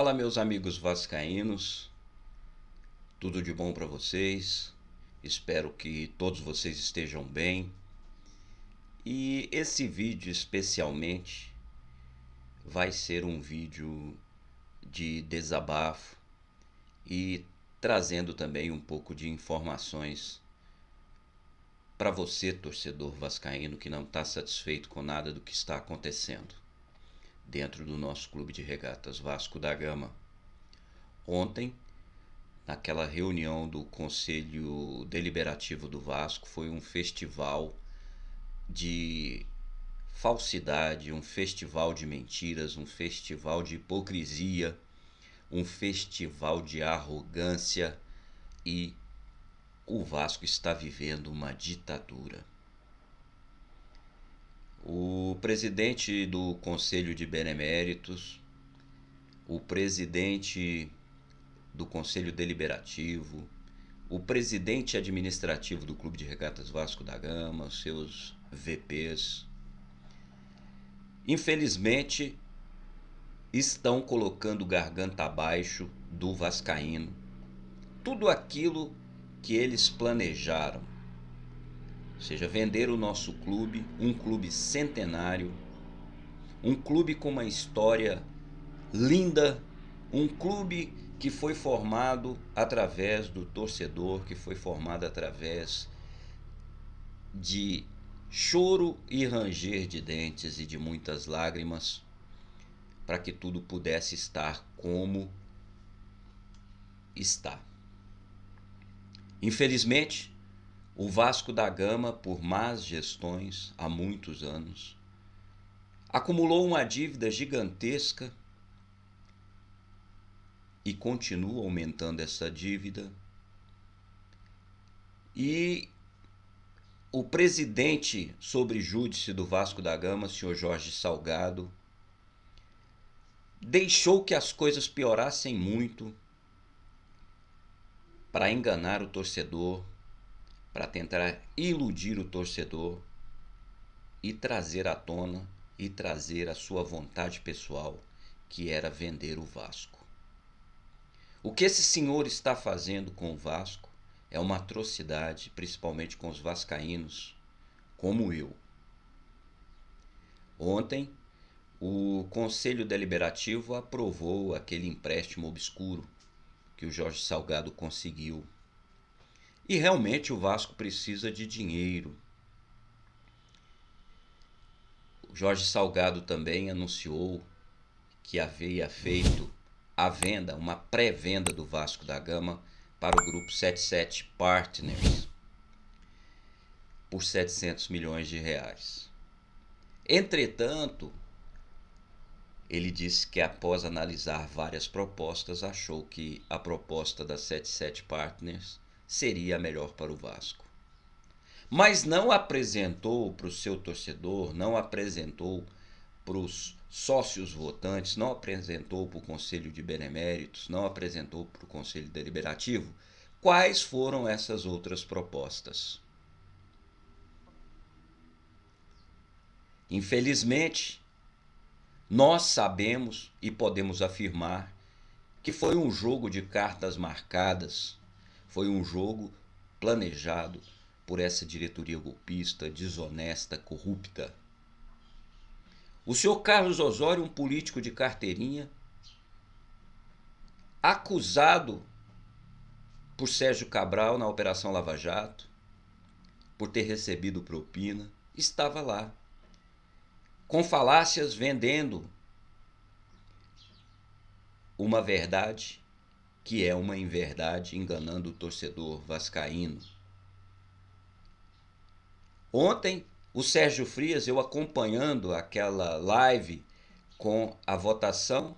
Fala, meus amigos vascaínos, tudo de bom para vocês? Espero que todos vocês estejam bem. E esse vídeo especialmente vai ser um vídeo de desabafo e trazendo também um pouco de informações para você, torcedor vascaíno, que não está satisfeito com nada do que está acontecendo dentro do nosso clube de regatas Vasco da Gama. Ontem, naquela reunião do Conselho Deliberativo do Vasco, foi um festival de falsidade, um festival de mentiras, um festival de hipocrisia, um festival de arrogância, e o Vasco está vivendo uma ditadura. O presidente do Conselho de Beneméritos, o presidente do Conselho Deliberativo, o presidente administrativo do Clube de Regatas Vasco da Gama, os seus VPs, infelizmente estão colocando garganta abaixo do vascaíno. Tudo aquilo que eles planejaram, ou seja, vender o nosso clube, um clube centenário, um clube com uma história linda, um clube que foi formado através do torcedor, que foi formado através de choro e ranger de dentes e de muitas lágrimas, para que tudo pudesse estar como está. Infelizmente, o Vasco da Gama, por más gestões há muitos anos, acumulou uma dívida gigantesca e continua aumentando essa dívida. E o presidente sobre júdice do Vasco da Gama, senhor Jorge Salgado, deixou que as coisas piorassem muito para enganar o torcedor, para tentar iludir o torcedor e trazer à tona e trazer a sua vontade pessoal, que era vender o Vasco. O que esse senhor está fazendo com o Vasco é uma atrocidade, principalmente com os vascaínos, como eu. Ontem, o Conselho Deliberativo aprovou aquele empréstimo obscuro que o Jorge Salgado conseguiu. E realmente o Vasco precisa de dinheiro. O Jorge Salgado também anunciou que havia feito a venda, uma pré-venda do Vasco da Gama para o grupo 77 Partners por 700 milhões de reais. Entretanto, ele disse que após analisar várias propostas, achou que a proposta da 77 Partners seria a melhor para o Vasco. Mas não apresentou para o seu torcedor, não apresentou para os sócios votantes, não apresentou para o Conselho de Beneméritos, não apresentou para o Conselho Deliberativo quais foram essas outras propostas. Infelizmente, nós sabemos e podemos afirmar que foi um jogo de cartas marcadas, foi um jogo planejado por essa diretoria golpista, desonesta, corrupta. O senhor Carlos Osório, um político de carteirinha, acusado por Sérgio Cabral na Operação Lava Jato, por ter recebido propina, estava lá, com falácias, vendendo uma verdade que é uma inverdade, enganando o torcedor vascaíno. Ontem, o Sérgio Frias, eu acompanhando aquela live com a votação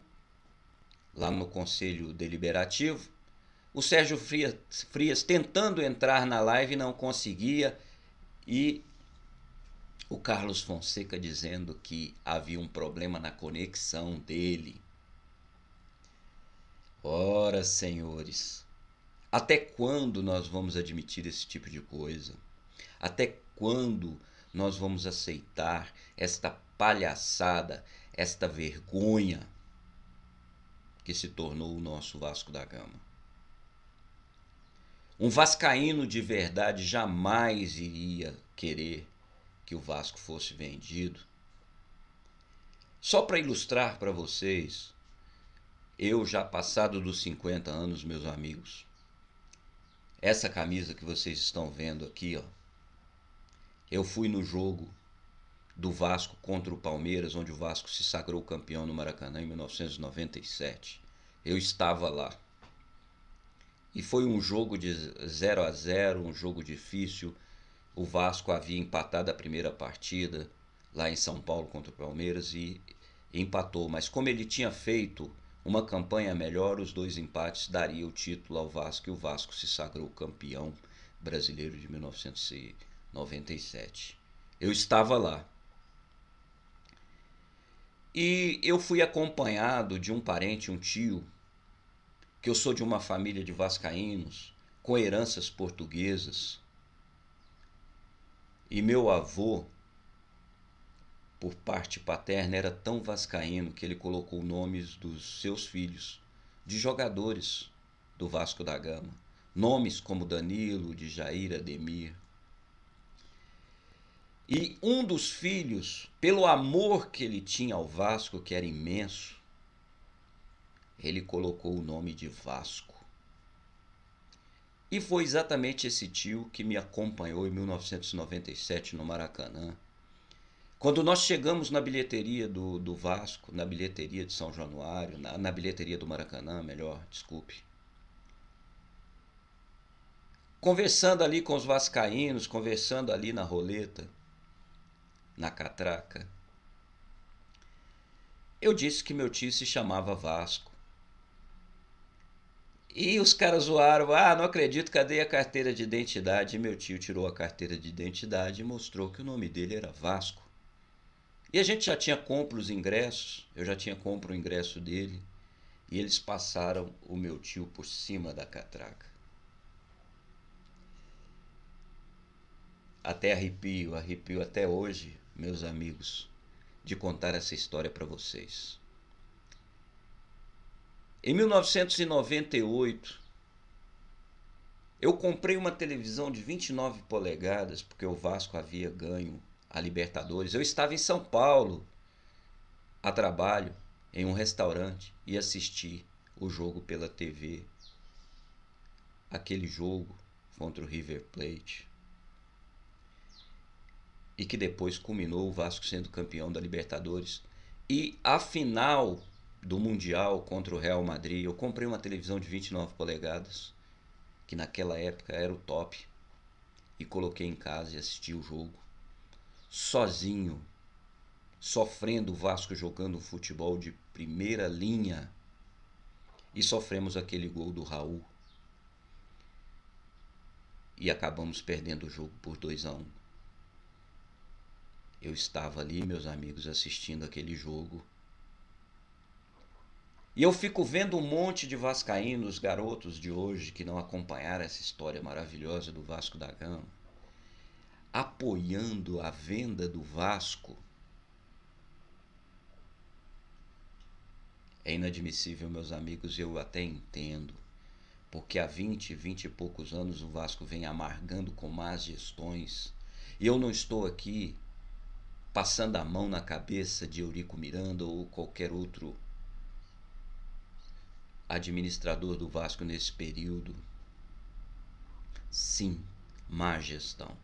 lá no Conselho Deliberativo, o Sérgio Frias tentando entrar na live não conseguia, e o Carlos Fonseca dizendo que havia um problema na conexão dele. Ora, senhores, até quando nós vamos admitir esse tipo de coisa? Até quando nós vamos aceitar esta palhaçada, esta vergonha que se tornou o nosso Vasco da Gama. Um vascaíno de verdade jamais iria querer que o Vasco fosse vendido. Só para ilustrar para vocês, eu já passado dos 50 anos, meus amigos, essa camisa que vocês estão vendo aqui, ó, eu fui no jogo do Vasco contra o Palmeiras, onde o Vasco se sagrou campeão no Maracanã em 1997. Eu estava lá. E foi um jogo de 0-0, um jogo difícil. O Vasco havia empatado a primeira partida lá em São Paulo contra o Palmeiras e empatou. Mas como ele tinha feito uma campanha melhor, os 2 empates dariam o título ao Vasco e o Vasco se sagrou campeão brasileiro de 1997. Eu estava lá. E eu fui acompanhado de um parente, um tio, que eu sou de uma família de vascaínos, com heranças portuguesas. E meu avô, por parte paterna, era tão vascaíno que ele colocou nomes dos seus filhos de jogadores do Vasco da Gama. Nomes como Danilo, Djair, Ademir. E um dos filhos, pelo amor que ele tinha ao Vasco, que era imenso, ele colocou o nome de Vasco. E foi exatamente esse tio que me acompanhou em 1997 no Maracanã. Quando nós chegamos na bilheteria do Vasco, na bilheteria de São Januário, na bilheteria do Maracanã, melhor, desculpe. Conversando ali com os vascaínos, conversando ali na roleta, na catraca, eu disse que meu tio se chamava Vasco. E os caras zoaram, não acredito, cadê a carteira de identidade? E meu tio tirou a carteira de identidade e mostrou que o nome dele era Vasco. E a gente já tinha compro os ingressos, eu já tinha compro o ingresso dele, e eles passaram o meu tio por cima da catraca. Até arrepio até hoje, meus amigos, de contar essa história para vocês. Em 1998, eu comprei uma televisão de 29 polegadas, porque o Vasco havia ganho a Libertadores. Eu estava em São Paulo, a trabalho, em um restaurante, e assisti o jogo pela TV. Aquele jogo contra o River Plate. E que depois culminou o Vasco sendo campeão da Libertadores. E a final do Mundial contra o Real Madrid, eu comprei uma televisão de 29 polegadas, que naquela época era o top, e coloquei em casa e assisti o jogo, sozinho, sofrendo o Vasco jogando futebol de primeira linha, e sofremos aquele gol do Raul, e acabamos perdendo o jogo por 2-1. Eu estava ali, meus amigos, assistindo aquele jogo. E eu fico vendo um monte de vascaínos, garotos de hoje, que não acompanharam essa história maravilhosa do Vasco da Gama, apoiando a venda do Vasco. É inadmissível, meus amigos, eu até entendo, porque há 20 e poucos anos o Vasco vem amargando com más gestões. E eu não estou aqui passando a mão na cabeça de Eurico Miranda ou qualquer outro administrador do Vasco nesse período. Sim, má gestão.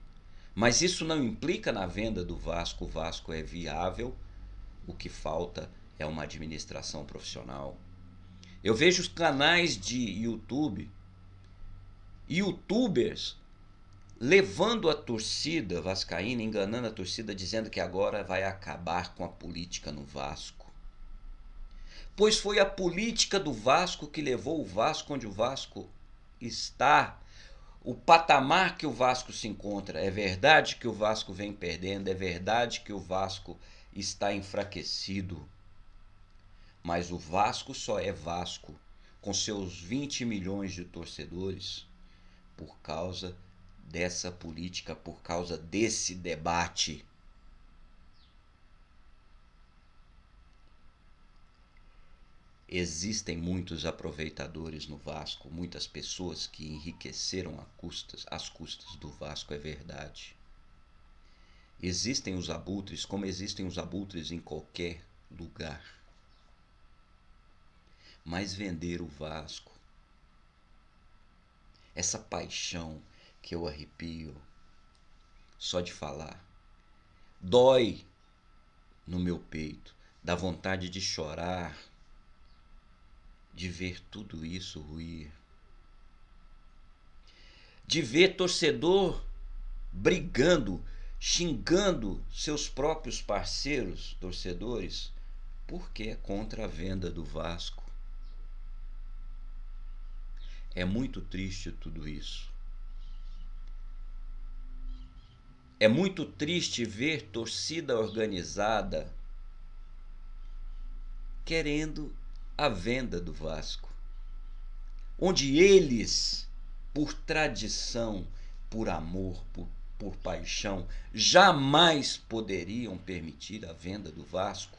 Mas isso não implica na venda do Vasco. O Vasco é viável, o que falta é uma administração profissional. Eu vejo os canais de YouTube, youtubers, levando a torcida vascaína, enganando a torcida, dizendo que agora vai acabar com a política no Vasco. Pois foi a política do Vasco que levou o Vasco onde o Vasco está, o patamar que o Vasco se encontra. É verdade que o Vasco vem perdendo, é verdade que o Vasco está enfraquecido, mas o Vasco só é Vasco com seus 20 milhões de torcedores por causa dessa política, por causa desse debate. Existem muitos aproveitadores no Vasco, muitas pessoas que enriqueceram às custas do Vasco, é verdade. Existem os abutres, como existem os abutres em qualquer lugar. Mas vender o Vasco, essa paixão que eu arrepio só de falar, dói no meu peito, dá vontade de chorar, de ver tudo isso ruir, de ver torcedor brigando, xingando seus próprios parceiros torcedores porque é contra a venda do Vasco. É muito triste tudo isso. É muito triste ver torcida organizada querendo a venda do Vasco, onde eles, por tradição, por amor, por paixão, jamais poderiam permitir a venda do Vasco.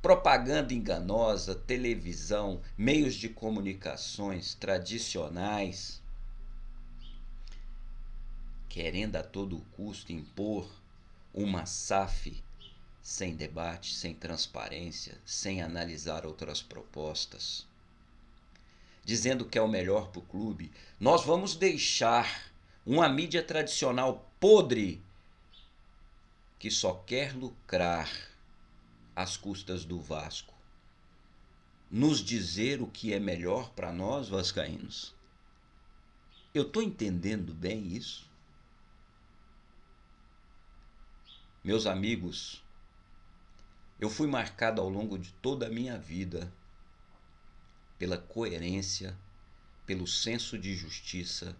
Propaganda enganosa, televisão, meios de comunicações tradicionais, querendo a todo custo impor uma SAF sem debate, sem transparência, sem analisar outras propostas, dizendo que é o melhor para o clube. Nós vamos deixar uma mídia tradicional podre que só quer lucrar às custas do Vasco nos dizer o que é melhor para nós vascaínos. Eu estou entendendo bem isso? Meus amigos, eu fui marcado ao longo de toda a minha vida pela coerência, pelo senso de justiça,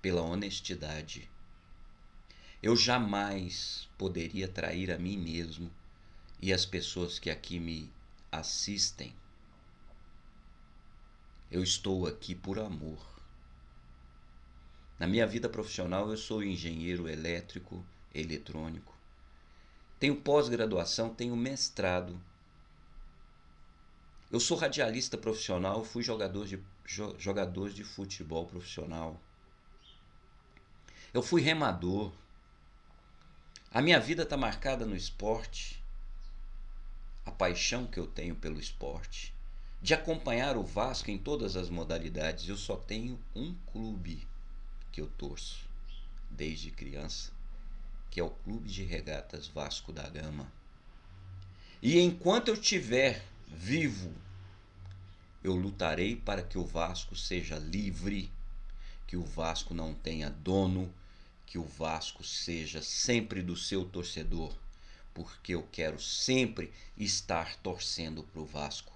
pela honestidade. Eu jamais poderia trair a mim mesmo e as pessoas que aqui me assistem. Eu estou aqui por amor. Na minha vida profissional, eu sou engenheiro elétrico, eletrônico. Tenho pós-graduação, tenho mestrado. Eu sou radialista profissional, fui jogador de futebol profissional. Eu fui remador. A minha vida está marcada no esporte. A paixão que eu tenho pelo esporte, de acompanhar o Vasco em todas as modalidades. Eu só tenho um clube que eu torço desde criança, que é o Clube de Regatas Vasco da Gama. E enquanto eu estiver vivo, eu lutarei para que o Vasco seja livre, que o Vasco não tenha dono, que o Vasco seja sempre do seu torcedor, porque eu quero sempre estar torcendo para o Vasco.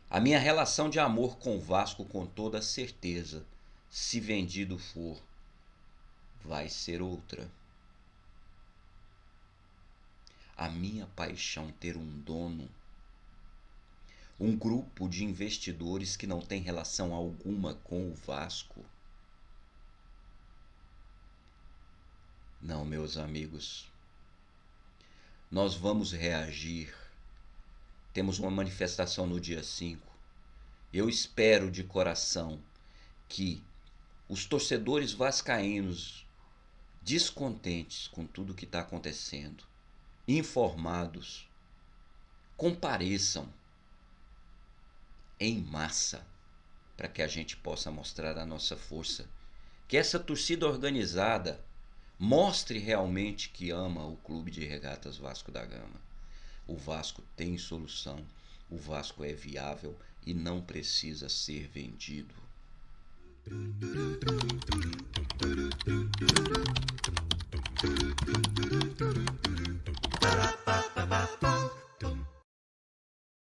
A minha relação de amor com o Vasco, com toda certeza, se vendido for, vai ser outra. A minha paixão ter um dono, um grupo de investidores que não tem relação alguma com o Vasco. Não, meus amigos. Nós vamos reagir. Temos uma manifestação no dia 5. Eu espero de coração que os torcedores vascaínos, descontentes com tudo que está acontecendo, informados, compareçam em massa para que a gente possa mostrar a nossa força. Que essa torcida organizada mostre realmente que ama o Clube de Regatas Vasco da Gama. O Vasco tem solução, o Vasco é viável e não precisa ser vendido.